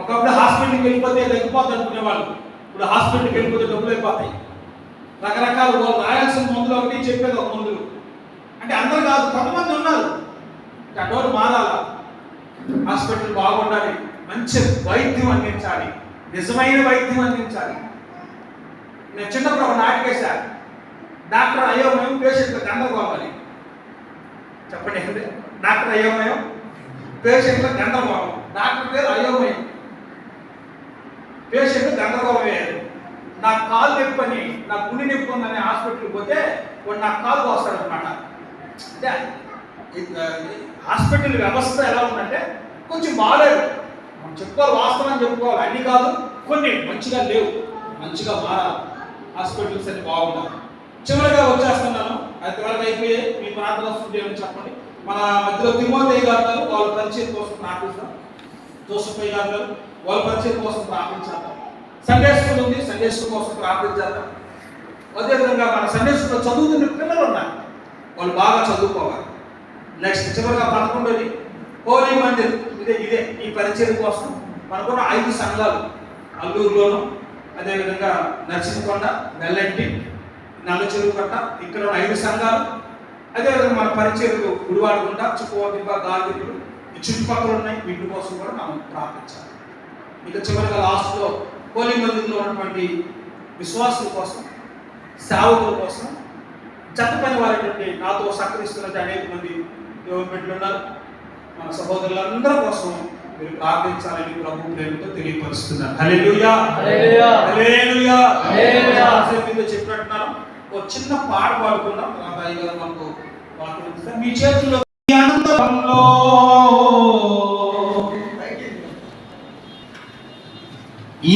ఒకప్పుడు హాస్పిటల్కి వెళ్ళిపోతే తగ్గిపోతుంది అనుకునేవాళ్ళు, ఇప్పుడు హాస్పిటల్కి వెళ్ళిపోతే డబ్బులు అయిపోతాయి. రకరకాల వాళ్ళు రాయాల్సిన మందులు ఒకటి చెప్పేది ఒక మందులు అంటే అందరూ కాదు, కొంతమంది ఉన్నారు. అటువంటి మారాల, హాస్పిటల్ బాగుండాలి, మంచి వైద్యం అందించాలి, నిజమైన వైద్యం అందించాలి. నేను చిన్నప్పుడు ఒక నాటికేశాను, డాక్టర్ అయోమయం పేషెంట్ల గందరగోళం. చెప్పండి, డాక్టర్ అయోమయం పేషెంట్ల గందరగోళం. డాక్టర్ పేరు అయోమయం, పేషెంట్ గందరగోళం వేయాలి. నాకు కాలు నొప్పి అని, నాకు గుండె నొప్పి ఉందని హాస్పిటల్కి పోతే వాడు నాకు కాలు కోస్తాడనమాట. అంటే హాస్పిటల్ వ్యవస్థ ఎలా ఉందంటే కొంచెం బాగాలేదు. మనం చెప్పుకోవాలి, వాస్తవాన్ని చెప్పుకోవాలి. అన్నీ కాదు, కొన్ని మంచిగా లేవు, మంచిగా మారాలి. హాస్పిటల్స్ అన్ని బాగుండాలి. చివరిగా వచ్చేస్తున్నాను, అది త్వరగా అయిపోయి మీ ప్రార్థన వస్తుంది అని చెప్పండి. మన మధ్యలో తిమోతి గారు వాళ్ళ పరిచయం కోసం ప్రార్థిస్తాం. జోసఫ్ గారు వాళ్ళ పరిచయం కోసం ప్రార్థించాలి. సండే స్కూల్ ఉంది, సండే స్కూల్ కోసం ప్రార్థించాలి. అదేవిధంగా మన సండే స్కూల్లో చదువుతున్న పిల్లలు ఉన్నారు, వాళ్ళు బాగా చదువుకోవాలి. నెక్స్ట్ చివరిగా 11ది హోలీ మందిర్. ఇదే ఈ పరిచయం కోసం మనకున్న 5 సంఘాలు అల్లూరులోను, అదేవిధంగా నర్సింకొండ, వెల్లంటి, నల్లచెరువుకట్ట, ఇక్కడ 5 సంఘాలు. అదేవిధంగా మన పరిచయలు గుడివాడగుంట, చుక్కువదిబ్బ, గాలిపులు ఈ చుట్టుపక్కల ఉన్నాయి. వీటి కోసం కూడా మనం ప్రార్థించాలి. ఇక చివరిగా లాస్ట్లో హోలీ మందిర్లో ఉన్నటువంటి విశ్వాసుల కోసం, సేవకుల కోసం, జత పని వారైనటువంటి నాతో సహకరిస్తున్నట్టు అనేక మంది దేవుని బిడ్డలు ఉన్నారు. మన సహోదరులందరి కోసం మీరు ప్రార్థించాలని ప్రభు ప్రేమతో తెలియపరుస్తున్నారు. హల్లెలూయా, హల్లెలూయా, హల్లెలూయా, హల్లెలూయా. చెప్పినట్టున్నారు. ఒక చిన్న పాట పాడుకుందాం. అబ్బాయి గారు మనకు పాడుకుంటారు. మీ చేతుల్లో ఆనందంలో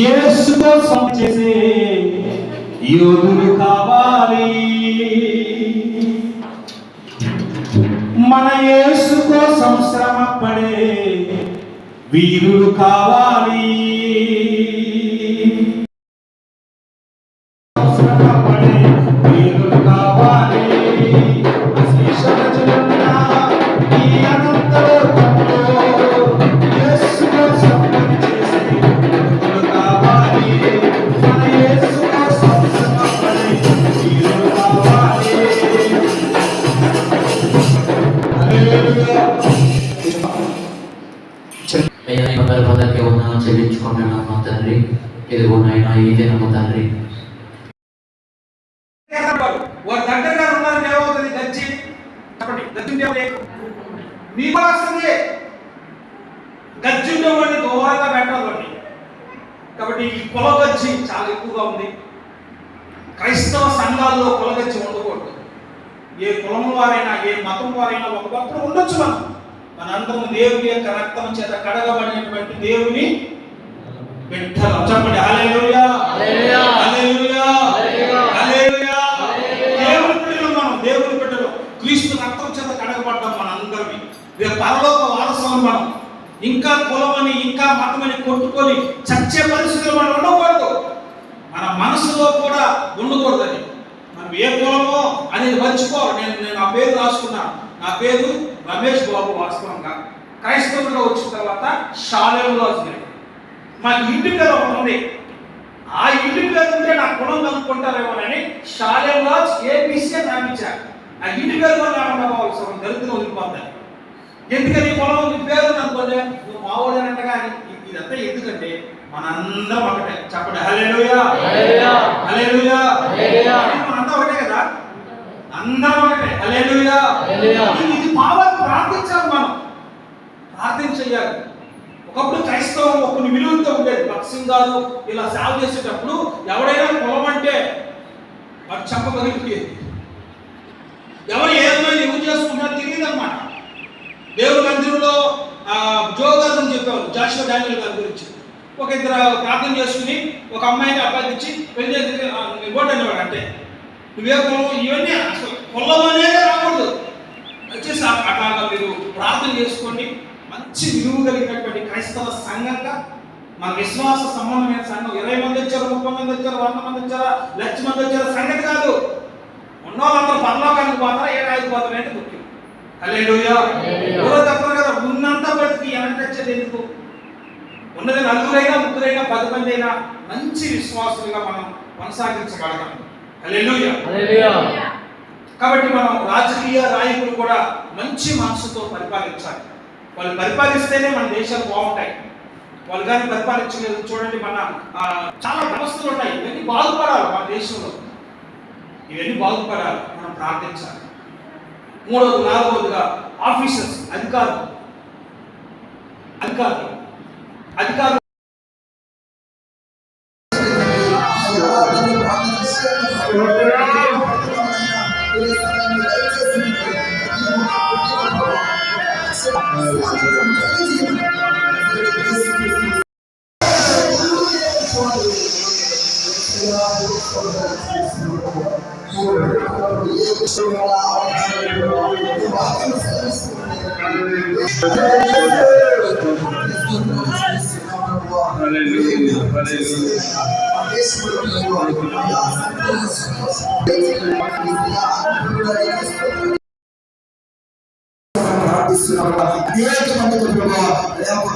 యేసు కోసం చేసే యోధులు కావాలి. మన యేసు కోసం శ్రమ పడే వీరులు కావాలి. శ్రమ పడే వీరులు కావాలి. ఈ అనంతలోకంలో యేసు కోసం పనిచేసే యోధులు కావాలి. మన యేసు కోసం శ్రమ పడే వీరులు కావాలి. అయ్యా నీ పదకి వందనాలు చెల్లించుకుంటున్నాను మా తండ్రి. ఇదిగో నాయన ఈ దినము తండ్రి వారి దగ్గరగా ఉన్నారని ఏమవుతుంది? గచ్చి చెప్పండి, గచ్చి మీ కూడా వస్తుంది. గచ్చి ఉండేవాడిని దూరంగా పెట్టాలండి. కాబట్టి ఈ కులగచ్చి చాలా ఎక్కువగా ఉంది. క్రైస్తవ సంఘాల్లో కులగచ్చి ఉండకూడదు. ఏ కులం వారైనా, ఏ మతం వారైనా ఒకప్పుడు ఉండొచ్చు. మనందరం దేవుని యొక్క రక్తం చేత కడగబడినటువంటి దేవుని బిడ్డలు. చెప్పండి హల్లెలూయా, హల్లెలూయా, హల్లెలూయా, హల్లెలూయా. దేవుని బిడ్డలు మనం, దేవుని బిడ్డలు. క్రీస్తు రక్తం చేత కడగబడ్డాం మనందరినీ. రేపు పరలోక వారసులం మనం. ఇంకా కులమని, ఇంకా మతమని కొట్టుకొని చచ్చే పరిస్థితులు మనం ఉండకూడదు. మన మనసులో కూడా ఉండకూడదని. మనం ఏ కులమో అనేది మర్చిపోవాలి. నేను నా పేరు రాసుకున్నాను. నా పేరు రమేష్ బాబు. వాస్తవంగా క్రైస్తవులుగా వచ్చిన తర్వాత షాలేంలో వచ్చింది. మా ఇంటి పేరు ఒకటి ఉంది. ఆ ఇంటి పేరు ఉంటే నా కులం కనుక్కుంటారేమోనని షాలేంలో ఏబిసి అని రాపించారు. ఆ ఇంటి పేరు కూడా లేకుండా పోవాలి, దళితులు వదిలిపోతాయి. ఎందుకని కులం పేరు అనుకోండి, నువ్వు మావోడేనంట. కానీ ఇదంతా ఎందుకంటే మనందరం ఒకటే. చెప్పండి హల్లెలూయా, హల్లెలూయా, హల్లెలూయా. మనంతా ఒకటే కదా, అందరం ఒకటే. హల్లెలూయా, హల్లెలూయా. ఇది పావాలని ప్రార్థించాలి, మనం ప్రార్థన చేయాలి. ఒకప్పుడు క్రైస్తవం కొన్ని విలువలతో ఉండేది. భక్సింగ్ గారు ఇలా సేవ చేసేటప్పుడు ఎవడైనా కులం అంటే వాడు చెప్పగలిగేది. ఎవరు ఏదైనా ఎవరు చేసుకుంటారో తెలియదు అన్నమాట. దేవుడి మందిరంలో జోగాదని చెప్పేవారు, జాషువా డానియల్ గారి గురించి. ఒక ఇద్దరు ప్రార్థన చేసుకుని ఒక అమ్మాయిని అబ్బాయికి ఇచ్చి పెళ్లి చేసి ఇవ్వండి అనేవాడు. అంటే నువ్వే కులం, ఇవన్నీ అసలు కులం అనేది రాకూడదు. వచ్చేసి అట్లా మీరు ప్రార్థన చేసుకోండి. మంచి విలువ కలిగినటువంటి క్రైస్తవ సంఘంగా, మన విశ్వాస సంబంధమైన సంఘం. 20 మంది వచ్చారు, 30 మంది వచ్చారు, 100 మంది వచ్చారా, 1,00,000 మంది వచ్చారా సంగతి కాదు. ఉన్నోళ్ళందరూ పరలోకానికి పోతారా, ఏ రాయికి పోతారా అంటే ముఖ్యం. హల్లెలూయా. ఎవరో చెప్పారు కదా, ఉన్నంత బ్రతికి వెనక వచ్చేది ఎందుకు? ఉన్నది నలుగురైనా, ముగ్గురైనా, 10 మంది అయినా మంచి విశ్వాసులుగా మనం కొనసాగించగలగాం. హల్లెలూయా. కాబట్టి మనం రాజకీయ నాయకులు కూడా మంచి మనసుతో పరిపాలించాలి. వాళ్ళు పరిపాలిస్తేనే మన దేశాలు బాగుంటాయి. వాళ్ళు కానీ పరిపాలించలేదు చూడండి, మన చాలా వ్యవస్థలు ఉన్నాయి, ఇవన్నీ బాగుపడాలి. మన దేశంలో ఇవన్నీ బాగుపడాలి, మనం ప్రార్థించాలి. మూడవది, నాలుగవదిగా ఆఫీసర్స్, అధికారులు అనేక మందికి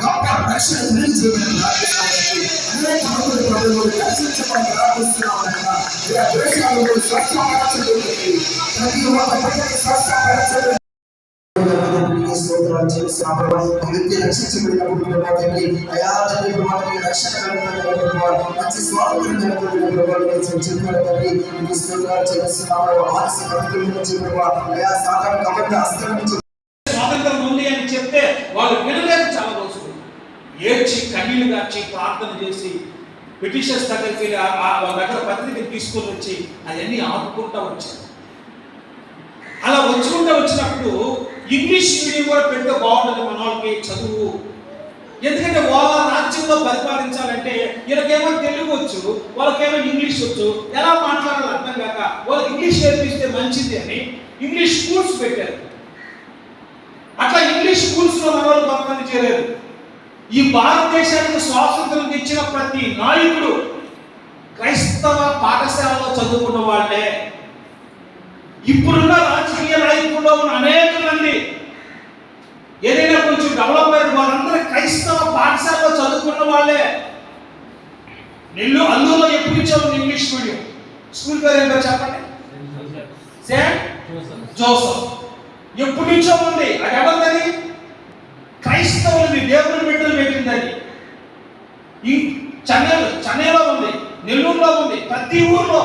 గొప్ప రక్షణ అనేక మంది ప్రభుత్వం రక్షించమని ప్రార్థిస్తున్నామన్నా దేశాలలో స్వచ్ఛపరచబడింది. ప్రతి ఒక్క ప్రజలకు స్వచ్ఛపరచబడింది. స్తోత్రాలు చేస్తున్నాము. వ్యక్తి రక్షించబడినప్పుడు అయా తండ్రి రక్షణ మంచి స్వాతంత్రం స్తోత్రాలు చేస్తున్నాము. ఆలస్య అయా సాధారణ కబడ్డీ హస్తం స్వాతంత్రం ఉంది అని చెప్తే వాళ్ళు వినలేక చాలా రోజులు ఏడ్చి కన్నీళ్లు గార్చి ప్రార్థన చేసి బ్రిటిషర్స్ దగ్గరికి వెళ్ళి వాళ్ళ దగ్గర పత్రికలు తీసుకొని వచ్చి అవన్నీ ఆపుకుంటూ వచ్చారు. అలా వచ్చినప్పుడు ఇంగ్లీష్ మీడియం కూడా పెడితే బాగుంటుంది మన వాళ్ళకి చదువు. ఎందుకంటే వాళ్ళ రాజ్యంలో పరిపాలించాలంటే వీళ్ళకేమో తెలుగు వచ్చు, వాళ్ళకేమో ఇంగ్లీష్ వచ్చు, ఎలా మాట్లాడాలో అర్థం కాక వాళ్ళకి ఇంగ్లీష్ నేర్పిస్తే మంచిది అని ఇంగ్లీష్ స్కూల్స్ పెట్టారు. అట్లా ఇంగ్లీష్ స్కూల్స్ లో మన వాళ్ళు కొంతమంది చేరారు. ఈ భారతదేశానికి స్వాతంత్రం తెచ్చిన ప్రతి నాయకుడు క్రైస్తవ పాఠశాలలో చదువుకున్న వాళ్ళే. ఇప్పుడున్న రాజకీయ నాయకుల్లో ఉన్న అనేక మంది ఏదైనా కొంచెం డెవలప్ అయిన వాళ్ళందరూ క్రైస్తవ పాఠశాలలో చదువుకున్న వాళ్ళే. అల్లూరులో ఎప్పుడు ఇచ్చాము ఇంగ్లీష్ మీడియం స్కూల్ పేరు ఏంటో చెప్పండి. Saint Joseph. ఎప్పుడు నుంచో ఉంది. అది ఎవరిదని? క్రైస్తవులని, దేవుని బిడ్డలు పెట్టిందని. ఈ చెన్నైలో ఉంది, నెల్లూరులో ఉంది, ప్రతి ఊర్లో.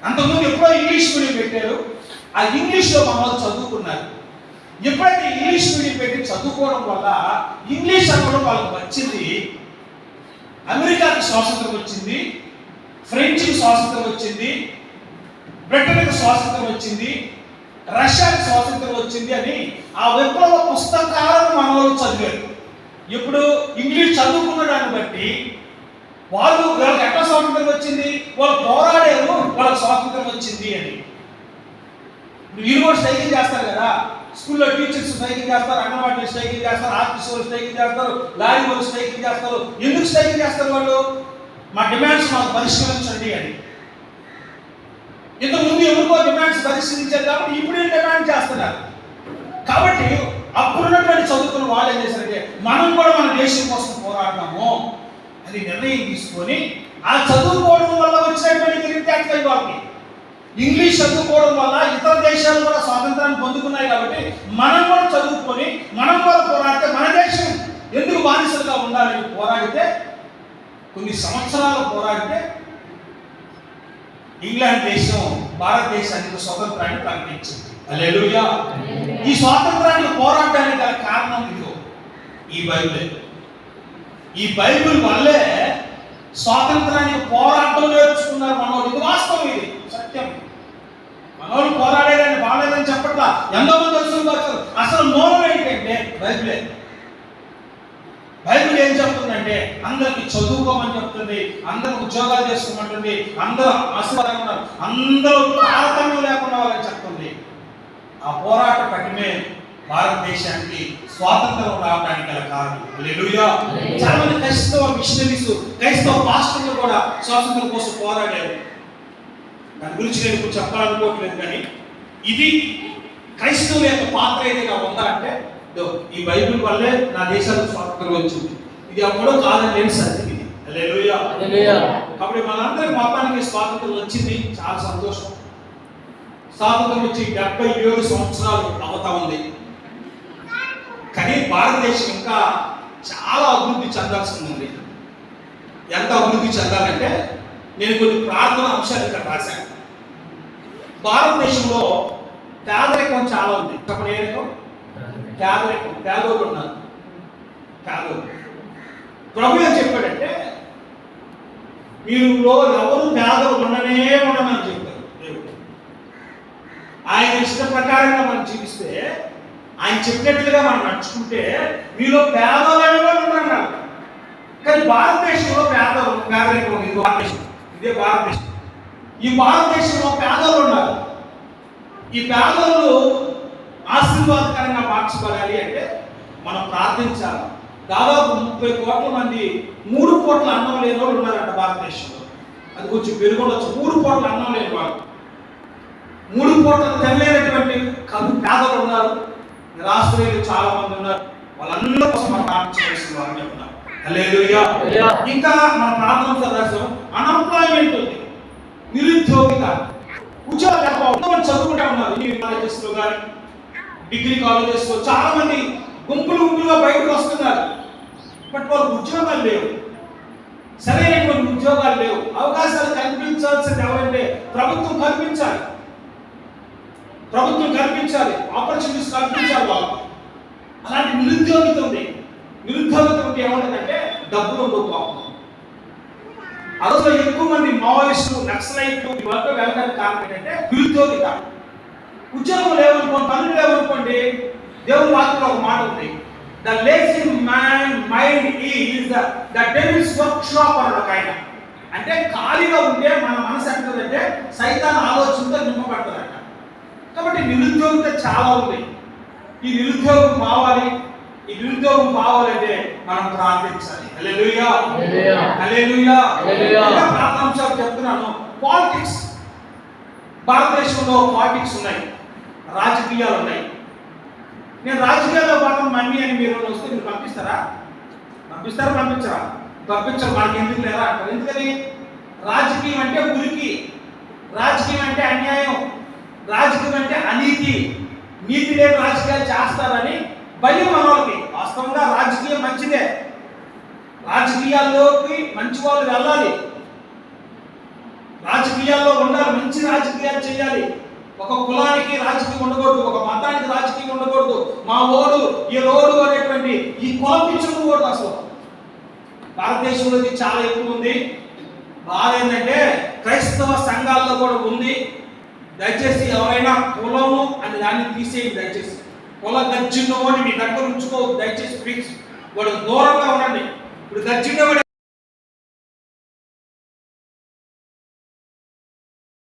అంతకుముందు ఎప్పుడో ఇంగ్లీష్ మీడియం పెట్టారు. ఆ ఇంగ్లీష్లో మనం చదువుకున్నారు. ఎప్పుడైతే ఇంగ్లీష్ మీడియం పెట్టి చదువుకోవడం వల్ల ఇంగ్లీష్ అనడం వాళ్ళకి వచ్చింది. అమెరికాకి స్వాతంత్రం వచ్చింది, ఫ్రెంచ్కి స్వాతంత్రం వచ్చింది, బ్రిటన్కి స్వాతంత్రం వచ్చింది, రష్యాకి స్వాతంత్రం వచ్చింది అని ఆ విప్లవ పుస్తకాలను మన వాళ్ళు చదివారు. ఇప్పుడు ఇంగ్లీష్ చదువుకున్న దాన్ని బట్టి వాళ్ళకి ఎట్లా స్వాతంత్రం వచ్చింది? వాళ్ళు పోరాడారు, వాళ్ళకి స్వాతంత్రం వచ్చింది అని. యూనివర్సిటీ స్ట్రైకింగ్ చేస్తారు కదా, స్కూల్లో టీచర్స్ స్ట్రైకింగ్ చేస్తారు, అంగన్వాడీ స్ట్రైకింగ్ చేస్తారు, ఆర్టీసీ వాళ్ళు స్ట్రైకింగ్ చేస్తారు, లారీ వాళ్ళు స్ట్రైకింగ్ చేస్తారు. ఎందుకు స్ట్రైకింగ్ చేస్తారు వాళ్ళు? మా డిమాండ్స్ మాకు పరిష్కరించండి అని. ఇంతకుముందు ఎవరికో డిమాండ్స్ పరిశీలించారు కాబట్టి ఇప్పుడు ఏం డిమాండ్ చేస్తున్నారు. కాబట్టి అప్పుడున్నటువంటి చదువుకున్న వాళ్ళు ఏం చేశారంటే మనం కూడా మన దేశం కోసం పోరాడతాము అని నిర్ణయం తీసుకొని ఆ చదువుకోవడం వల్ల వచ్చినటువంటి తెలివితేటలు వాళ్ళకి. ఇంగ్లీష్ చదువుకోవడం వల్ల ఇతర దేశాలు కూడా స్వాతంత్రాన్ని పొందుకున్నాయి కాబట్టి మనం కూడా చదువుకొని మనం కూడా పోరాడితే మన దేశం ఎందుకు బానిసలుగా ఉండాలని పోరాడితే కొన్ని సంవత్సరాలు పోరాడితే ఇంగ్లాండ్ దేశం భారతదేశానికి స్వతంత్రాన్ని ప్రకటించింది. హల్లెలూయా. ఈ స్వాతంత్రాన్ని పోరాడడానికి గల కారణం ఇదిగో ఈ బైబిల్. ఈ బైబిల్ వల్లే స్వాతంత్రానికి పోరాటం నేర్చుకున్నారు మనోళ్ళు. ఇది వాస్తవం, ఇది సత్యం. మనోళ్ళు పోరాడేదని బాగాలేదని చెప్పట్లా. ఎంతో మంది తెలుసుకుంటారు. అసలు మూలం ఏంటంటే బైబిలే. బైబిల్ ఏం చెప్తుందంటే అందరికి చదువుకోమని చెప్తుంది, అందరూ ఉద్యోగాలు చేసుకోమంటుంది, అందరూ ఆశీర్వాదంగా ఉన్నారు, అందరూ తారతమ్యం లేకుండా వాళ్ళని చెప్తుంది. ఆ పోరాట పటిమే భారతదేశానికి స్వాతంత్రం రావడానికి గల కారణం. హల్లెలూయా. చాలా మంది క్రైస్తవ మిషనరీస్, క్రైస్తవ పాస్టర్లు కూడా స్వాతంత్రం కోసం పోరాడారు. దాని గురించి నేను ఇప్పుడు చెప్పాలనుకోవట్లేదు, కానీ ఇది క్రైస్తవుల యొక్క పాత్ర ఏదైనా ఉందా అంటే ఈ బైబిల్ వల్లే నా దేశానికి స్వాతంత్రం వచ్చింది. ఇది ఎప్పుడో కాదని నేను సత్యం ఇది. హల్లెలూయా. హల్లెలూయా. కాబట్టి మనందరికి మొత్తానికి స్వాతంత్రం వచ్చింది, చాలా సంతోషం. స్వాతంత్రం వచ్చి 77 సంవత్సరాలు అవుతా ఉంది. కానీ భారతదేశం ఇంకా చాలా అభివృద్ధి చెందాల్సి ఉంది. ఎంత అభివృద్ధి చెందాలంటే నేను కొన్ని ప్రార్థన అంశాలు ఇక్కడ రాశాను. భారతదేశంలో పేదరికం చాలా ఉంది. పేదరికం, పేదోళ్ళు ఉన్నారు. పేదోళ్ళు ప్రభు ఏం చెప్పాడంటే మీరు ఎవరు పేదలు ఉండనే ఉండమని చెప్పారు దేవుడు. ఆయన ఇష్ట ప్రకారంగా మనం జీవిస్తే, ఆయన చెప్పినట్లుగా మనం నడుచుకుంటే మీలో పేదలు అనేవాళ్ళు ఉన్నారు. కానీ భారతదేశంలో పేదరికం ఉంది. ఇదే భారతదేశం. ఈ భారతదేశంలో పేదలు ఉన్నారు. ఈ పేదలు ఆశీర్వాదకరంగా మార్చబడాలి అంటే మనం ప్రార్థించాలి. దాదాపు 30 కోట్ల మంది 3 కోట్ల అన్నం లేని వాళ్ళు ఉన్నారంట భారతదేశంలో. అది కొంచెం పెరుగుండొచ్చు. 3 కోట్ల అన్నం లేని వాళ్ళు, 3 కోట్ల తెల్లైనటువంటి పేదలు ఉన్నారు. నిరాశ్రయులు చాలా మంది ఉన్నారు. వాళ్ళందరి కోసం మనం ప్రార్థించవలసిన వారిని ఉన్నారు. హల్లెలూయా. ఇంకా మన ప్రార్థన సదస్సు అన్ఎంప్లాయ్మెంట్ ఉంది, నిరుద్యోగిత, ఉద్యోగాలు చదువుకుంటా ఉన్నారు. ఈ కాలేజెస్లో కానీ డిగ్రీ కాలేజెస్లో చాలా మంది గుంపులుగా బయటకు వస్తున్నారు. బట్ వాళ్ళకి ఉద్యోగాలు లేవు, సరైనటువంటి ఉద్యోగాలు లేవు. అవకాశాలు కల్పించాల్సింది ఎవరంటే ప్రభుత్వం కల్పించాలి. ఆపర్చునిటీస్ కల్పించాలి వాళ్ళకి. అలాంటి నిరుద్యోగిత ఉంది. నిరుద్యోగిత ఉంటే ఏమంటుందంటే డబ్బులు ఉండవు పాపం. అందులో ఎక్కువ మంది మావోయిస్టులు, నక్సలైట్లు ఇవన్నీ వెళ్ళడానికి కారణం ఏంటంటే నిరుద్యోగిత. ఉద్యోగం లేవనుకోండి, పనులు లేవనుకోండి, దేవుని వాక్యంలో ఒక మాట ఉంది, the lazy man mind is the devil's workshop అన్న ఒక ఆయన. అంటే ఖాళీగా ఉంటే మన మనసు ఎంటదంటే సైతాన్ ఆలోచనతో నింపబడతారట. కాబట్టి నిరుద్యోగిత చాలా ఉంది. ఈ నిరుద్యోగం కావాలంటే మనం ప్రార్థించాలి. హల్లెలూయా. హల్లెలూయా. ప్రార్థించాలి చెప్తున్నాను. పాలిటిక్స్, భారతదేశంలో పాలిటిక్స్ ఉన్నాయి, రాజకీయాలు ఉన్నాయి. నేను రాజకీయాల్లో భాగం మమ్మీ అని మీరు వస్తే మీరు పంపిస్తారా? పంపించరా? పంపించరు. మనకి ఎందుకు లేదా అంటారు. ఎందుకని? రాజకీయం అంటే ఉరికి, రాజకీయం అంటే అన్యాయం, రాజకీయం అంటే అనీతి, నీతి లేని రాజకీయాలు చేస్తారని భయం మనోళ్ళకి. వాస్తవంగా రాజకీయం మంచిదే, రాజకీయాల్లోకి మంచి వాళ్ళు వెళ్ళాలి, రాజకీయాల్లో ఉండాలి, మంచి రాజకీయాలు చేయాలి. ఒక కులానికి రాజకీయం ఉండకూడదు, ఒక మతానికి రాజకీయం ఉండకూడదు. మా ఓడు ఈ రోడ్డు అనేటువంటి ఈ కుల పిచ్చులు కూడా అసలు భారతదేశంలో చాలా ఎక్కువ ఉంది. బాధ ఏంటంటే క్రైస్తవ సంఘాల్లో కూడా ఉంది. దయచేసి ఎవరైనా కులము అని దాన్ని తీసేయండి. దయచేసి కుల గర్జిన్నవాడిని మీ దగ్గర ఉంచుకోవద్దు. దయచేసి ప్లీజ్ వాడు దూరంగా ఉండండి. ఇప్పుడు గర్జిన్నవాడు